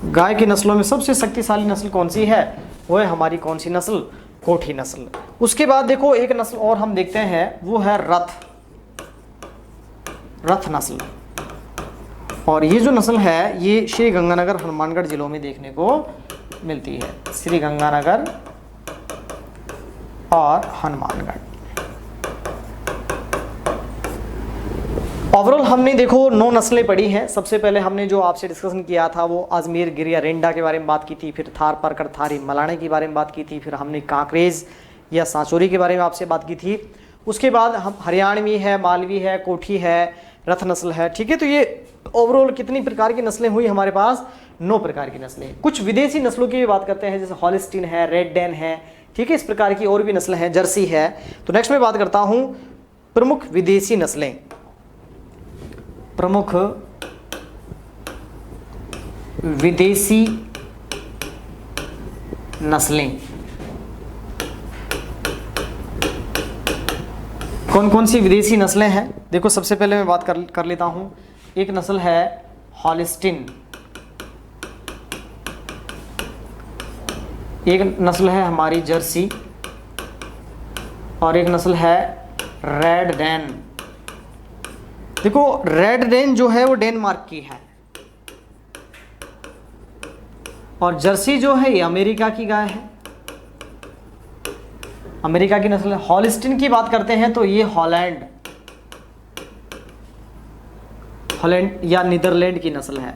गाय की नस्लों में सबसे शक्तिशाली नस्ल कौन सी है, वो है हमारी कौन सी नस्ल, कोठी नस्ल। उसके बाद देखो एक नस्ल और हम देखते हैं वो है रथ नस्ल। और ये जो नस्ल है ये श्री गंगानगर, हनुमानगढ़ जिलों में देखने को मिलती है। श्री गंगानगर और हनुमानगढ़। ओवरऑल हमने देखो 9 नस्लें पढ़ी हैं। सबसे पहले हमने जो आपसे डिस्कशन किया था वो अजमेर गिर या रेंडा के बारे में बात की थी, फिर थार परकर थारी मलाने के बारे में बात की थी, फिर हमने कांकरेज या सांचोरी के बारे में आपसे बात की थी। उसके बाद हम हरियाणवी है, मालवी है, कोठी है, रथ नस्ल है। ठीक है, तो ये ओवरऑल कितनी प्रकार की नस्लें हुई हमारे पास, 9 प्रकार की नस्लें। कुछ विदेशी नस्लों की भी बात करते हैं, जैसे हॉलिस्टीन है, रेड डेन है। ठीक है, इस प्रकार की और भी नस्लें हैं, जर्सी है। तो नेक्स्ट में बात करता हूं प्रमुख विदेशी नस्लें। प्रमुख विदेशी नस्लें कौन कौन सी विदेशी नस्लें हैं? देखो सबसे पहले मैं बात कर लेता हूं। एक नस्ल है हॉलिस्टीन, एक नस्ल है हमारी जर्सी, और एक नस्ल है रेड डेन। देखो रेड डेन जो है वो डेनमार्क की है, और जर्सी जो है ये अमेरिका की गाय है, अमेरिका की नस्ल है। हॉलिस्टीन की बात करते हैं तो ये हॉलैंड या नीदरलैंड की नस्ल है।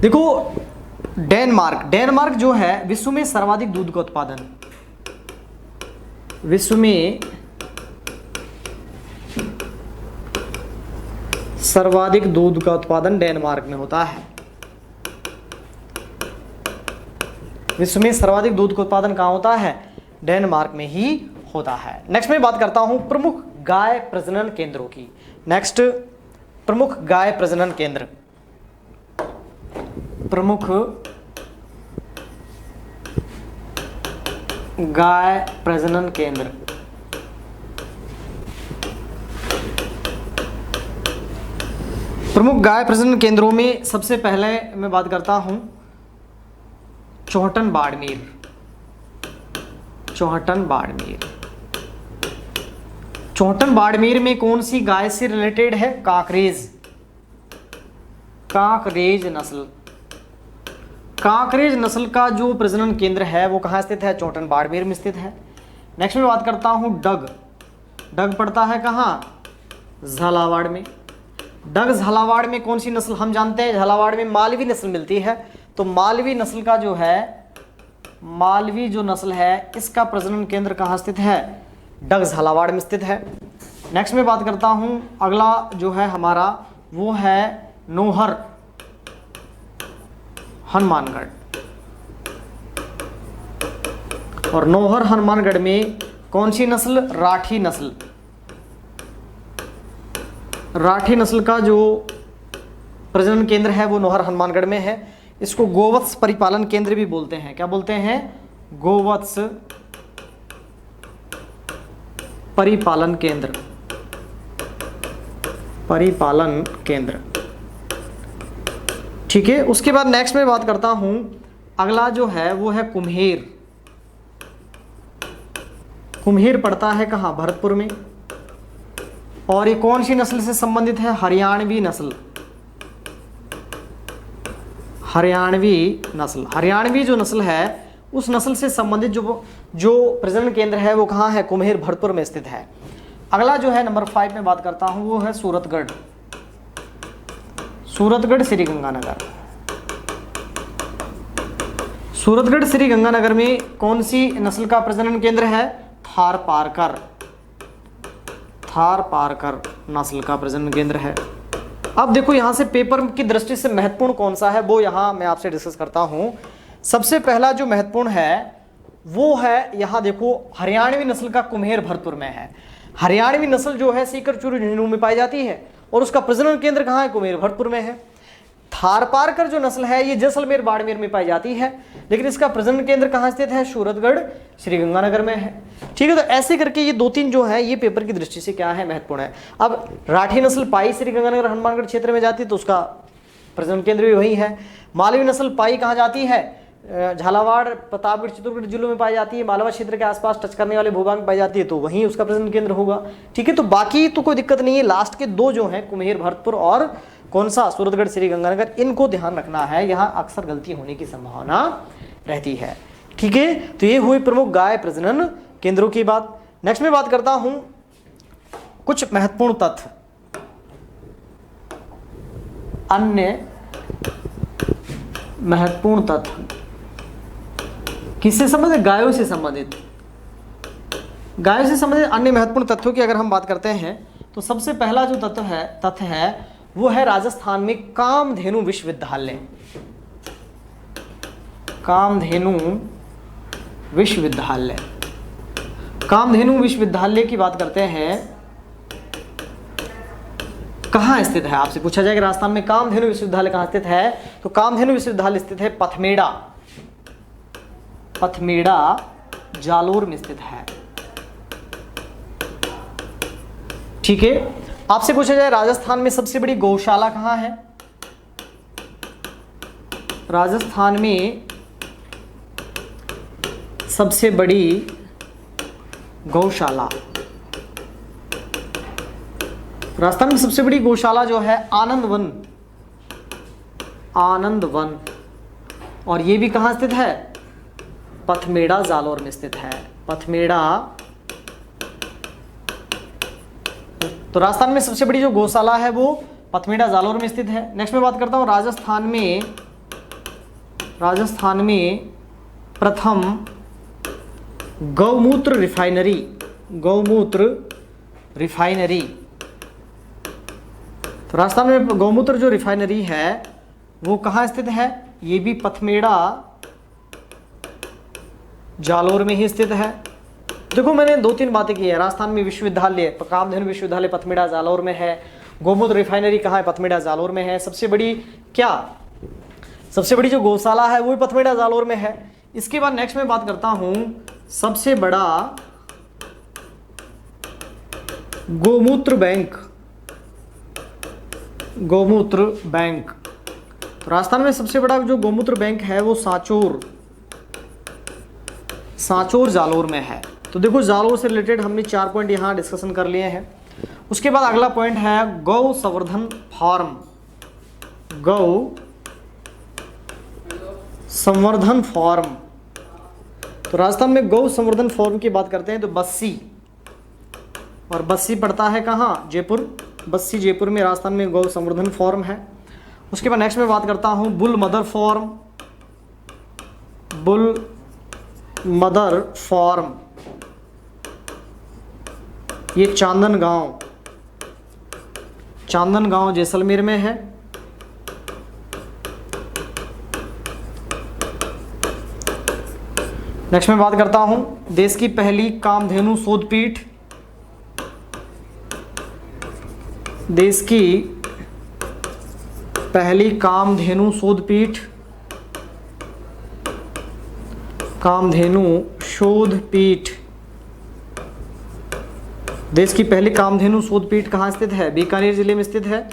देखो डेनमार्क जो है विश्व में सर्वाधिक दूध का उत्पादन, विश्व में सर्वाधिक दूध का उत्पादन डेनमार्क में होता है। विश्व में सर्वाधिक दूध का उत्पादन कहां होता है? डेनमार्क में ही होता है। नेक्स्ट मैं बात करता हूं प्रमुख गाय प्रजनन केंद्रों की। नेक्स्ट, प्रमुख गाय प्रजनन केंद्र। प्रमुख गाय प्रजनन केंद्र। प्रमुख गाय प्रजनन केंद्रों में सबसे पहले मैं बात करता हूं चौहटन बाड़मेर। चौहटन बाड़मेर में कौन सी गाय से रिलेटेड है? कांकरेज नस्ल। कांकरेज नस्ल का जो प्रजनन केंद्र है वो कहाँ स्थित है? चौहटन बाड़मेर में स्थित है। नेक्स्ट में बात करता हूँ डग पड़ता है कहाँ? झालावाड़ में। झालावाड़ में कौन सी नस्ल हम जानते हैं? झालावाड़ में मालवी नस्ल मिलती है, तो मालवी नस्ल का जो है, मालवी जो नस्ल है इसका प्रजनन केंद्र कहाँ स्थित है? डग झालावाड़ में स्थित है। नेक्स्ट में बात करता हूँ, अगला जो है हमारा वो है नौहर हनुमानगढ़, और नौहर हनुमानगढ़ में कौन सी नस्ल? राठी नस्ल। राठी नस्ल का जो प्रजनन केंद्र है वो नौहर हनुमानगढ़ में है। इसको गोवत्स परिपालन केंद्र भी बोलते हैं। क्या बोलते हैं? गोवत्स परिपालन केंद्र। ठीक है। उसके बाद नेक्स्ट में बात करता हूं, अगला जो है वो है कुम्हेर पड़ता है कहां? भरतपुर में। और ये कौन सी नस्ल से संबंधित है? हरियाणवी नस्ल। हरियाणवी जो नस्ल है उस नस्ल से संबंधित जो प्रजनन केंद्र है वो कहाँ है? कुम्हेर भरतपुर में स्थित है। अगला जो है नंबर 5 में बात करता हूँ वो है सूरतगढ़ श्रीगंगानगर। सूरतगढ़ श्रीगंगानगर में कौन सी नस्ल का प्रजनन केंद्र है? थारपारकर नस्ल का प्रजनन केंद्र है। अब देखो यहां से पेपर की दृष्टि से महत्वपूर्ण कौन सा है वो यहां मैं आपसे डिस्कस करता हूं। सबसे पहला जो महत्वपूर्ण है वो है, यहां देखो हरियाणवी नस्ल का कुम्हेर भरतपुर में है। हरियाणवी नस्ल जो है सीकर चूरू झुंझुनू में पाई जाती है और उसका प्रजनन केंद्र कहां है? कुम्हेर भरतपुर में है। थारपारकर जो नस्ल है ये जैसलमेर बाड़मेर में पाई जाती है, लेकिन इसका प्रजनन केंद्र कहां स्थित है? सूरतगढ़ श्रीगंगानगर में है। ठीक है, तो ऐसे करके ये 2-3 जो है ये पेपर की दृष्टि से क्या है? महत्वपूर्ण है। अब राठी नस्ल पाई श्रीगंगानगर हनुमानगढ़ क्षेत्र में जाती है तो उसका प्रजनन केंद्र भी वही है। मालवी नस्ल पाई कहाँ जाती है? झालावाड़ प्रतापगढ़ चित्तौड़गढ़ जिलों में पाई जाती है। मालवा क्षेत्र के आसपास टच करने वाले भूभाग में पाई जाती है तो वहीं उसका प्रजनन केंद्र होगा। ठीक है, तो बाकी तो कोई दिक्कत नहीं है। लास्ट के 2 जो हैं कुम्हेर भरतपुर और कौन सा? सूरतगढ़ श्रीगंगानगर, इनको ध्यान रखना है, यहाँ अक्सर गलती होने की संभावना रहती है। ठीक है, तो ये हुई प्रमुख गाय प्रजनन केंद्रों की बात। नेक्स्ट में बात करता हूं कुछ महत्वपूर्ण तथ्य, अन्य महत्वपूर्ण तथ्य किससे संबंधित? गायों से संबंधित। गायों से संबंधित अन्य महत्वपूर्ण तथ्यों की अगर हम बात करते हैं तो सबसे पहला जो तथ्य है वो है राजस्थान में कामधेनु विश्वविद्यालय। कामधेनु विश्वविद्यालय की बात करते हैं, कहाँ स्थित है? आपसे पूछा जाएगा राजस्थान में कामधेनु विश्वविद्यालय कहाँ स्थित है, तो कामधेनु विश्वविद्यालय स्थित है पथमेड़ा जालोर में स्थित है। ठीक है। आपसे पूछा जाए राजस्थान में सबसे बड़ी गौशाला कहाँ है? राजस्थान में सबसे बड़ी गौशाला, राजस्थान में सबसे बड़ी गौशाला जो है आनंद वन, आनंद वन। और ये भी कहाँ स्थित है? पथमेड़ा जालोर में स्थित है, पथमेड़ा। तो राजस्थान में सबसे बड़ी जो गौशाला है वो पथमेड़ा जालोर में स्थित है। नेक्स्ट में बात करता हूँ राजस्थान में प्रथम गौमूत्र रिफाइनरी, गौमूत्र रिफाइनरी। तो राजस्थान में गौमूत्र जो रिफाइनरी है वो कहाँ स्थित है? ये भी पथमेड़ा जालोर में ही स्थित है। देखो मैंने 2-3 बातें की है। राजस्थान में विश्वविद्यालय, कामधेनु विश्वविद्यालय पथमेड़ा जालोर में है। गौमूत्र रिफाइनरी कहाँ है? पथमेड़ा जालोर में है। सबसे बड़ी सबसे बड़ी जो गौशाला है वो भी पथमेड़ा जालोर में है। इसके बाद नेक्स्ट में बात करता हूं सबसे बड़ा गौमूत्र बैंक, गौमूत्र बैंक। तो राजस्थान में सबसे बड़ा जो गौमूत्र बैंक है वो सांचौर जालोर में है। तो देखो जालोर से रिलेटेड हमने 4 पॉइंट यहाँ डिस्कशन कर लिए हैं। उसके बाद अगला पॉइंट है गौ संवर्धन फार्म, गौ संवर्धन फार्म। तो राजस्थान में गौ संवर्धन फार्म की बात करते हैं तो बस्सी, और बस्सी पड़ता है कहाँ? जयपुर। बस्सी जयपुर में राजस्थान में गौ संवर्धन फार्म है। उसके बाद नेक्स्ट में बात करता हूँ bull mother farm, bull mother farm, ये चांदनगांव जैसलमेर में है। नेक्स्ट में बात करता हूं देश की पहली कामधेनु शोधपीठ, देश की पहली कामधेनु शोधपीठ, कामधेनु शोधपीठ, देश की पहली कामधेनु शोधपीठ कहाँ स्थित है? बीकानेर जिले में स्थित है।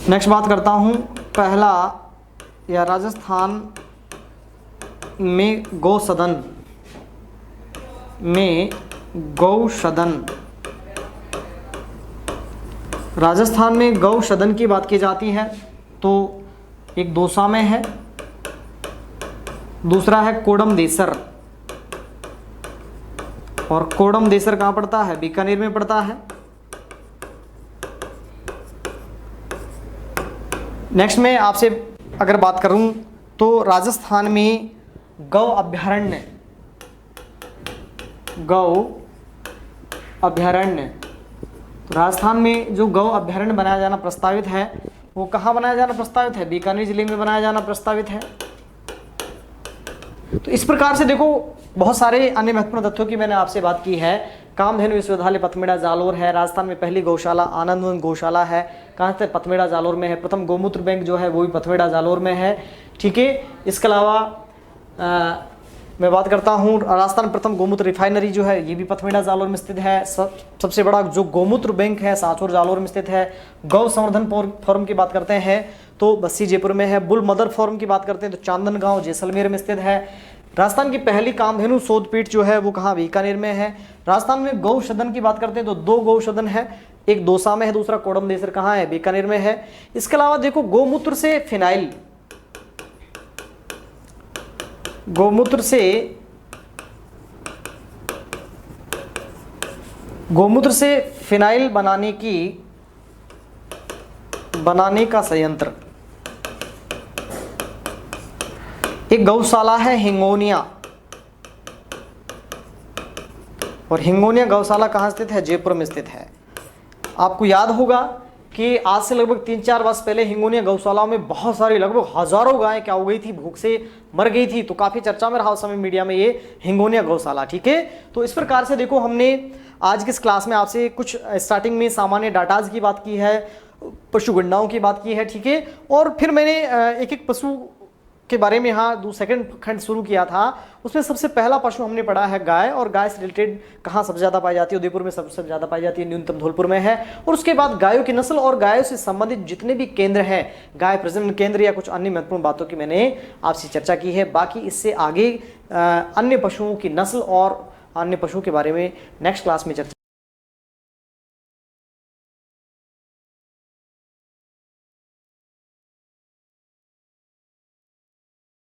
नेक्स्ट बात करता हूँ पहला या राजस्थान में गौसदन, राजस्थान में गौसदन की बात की जाती है तो एक दौसा में है, दूसरा है कोडम देसर, और कोडम देसर कहाँ पड़ता है? बीकानेर में पड़ता है। नेक्स्ट में आपसे अगर बात करूं तो राजस्थान में गौ अभ्यारण्य, तो राजस्थान में जो गौ अभ्यारण्य बनाया जाना प्रस्तावित है वो कहाँ बनाया जाना प्रस्तावित है? बीकानेर जिले में बनाया जाना प्रस्तावित है। तो इस प्रकार से देखो बहुत सारे अन्य महत्वपूर्ण तथ्यों की मैंने आपसे बात की है। कामधेनु विश्वविद्यालय पथमेड़ा जालोर है। राजस्थान में पहली गौशाला आनंदवन गौशाला है, कहाँ से? पथमेड़ा जालोर में है। प्रथम गौमूत्र बैंक जो है वो भी पथमेड़ा जालोर में है। ठीक है। इसके अलावा मैं बात करता हूँ राजस्थान प्रथम गौमूत्र रिफाइनरी जो है ये भी पथमेड़ा जालोर में स्थित है। सबसे बड़ा जो गौमूत्र बैंक है सांचौर जालोर में स्थित है। गौ संवर्धन फार्म की बात करते हैं तो बस्सी जयपुर में है। बुल मदर फार्म की बात करते हैं तो चांदनगांव जैसलमेर में स्थित है। राजस्थान की पहली कामधेनु शोधपीठ जो है वो कहाँ? बीकानेर में है। राजस्थान में गौसदन की बात करते हैं तो 2 गौसदन है, एक दौसा में है, दूसरा कोडम देसर कहाँ है? बीकानेर में है। इसके अलावा देखो गौमूत्र से फिनाइल बनाने का संयंत्र, एक गौशाला है हिंगोनिया, और हिंगोनिया गौशाला कहाँ स्थित है? जयपुर में स्थित है। आपको याद होगा कि आज से लगभग 3-4 वर्ष पहले हिंगोनिया गौशालाओं में बहुत सारी लगभग हजारों गायें क्या हो गई थी? भूख से मर गई थी। तो काफी चर्चा में रहा उस समय मीडिया में ये हिंगोनिया गौशाला। ठीक है। तो इस प्रकार से देखो हमने आज की इस क्लास में आपसे कुछ स्टार्टिंग में सामान्य डाटाज की बात की है, पशु गणनाओं की बात की है। ठीक है। और फिर मैंने एक एक पशु के बारे में यहाँ सेकंड खंड शुरू किया था, उसमें सबसे पहला पशु हमने पढ़ा है गाय, और गाय से रिलेटेड कहाँ सबसे ज़्यादा पाई जाती है, उदयपुर में सबसे ज़्यादा पाई जाती है, न्यूनतम धौलपुर में है। और उसके बाद गायों की नस्ल और गायों से संबंधित जितने भी केंद्र हैं, गाय प्रजनन केंद्र या कुछ अन्य महत्वपूर्ण बातों की मैंने आपसे चर्चा की है। बाकी इससे आगे अन्य पशुओं की नस्ल और अन्य पशुओं के बारे में नेक्स्ट क्लास में चर्चा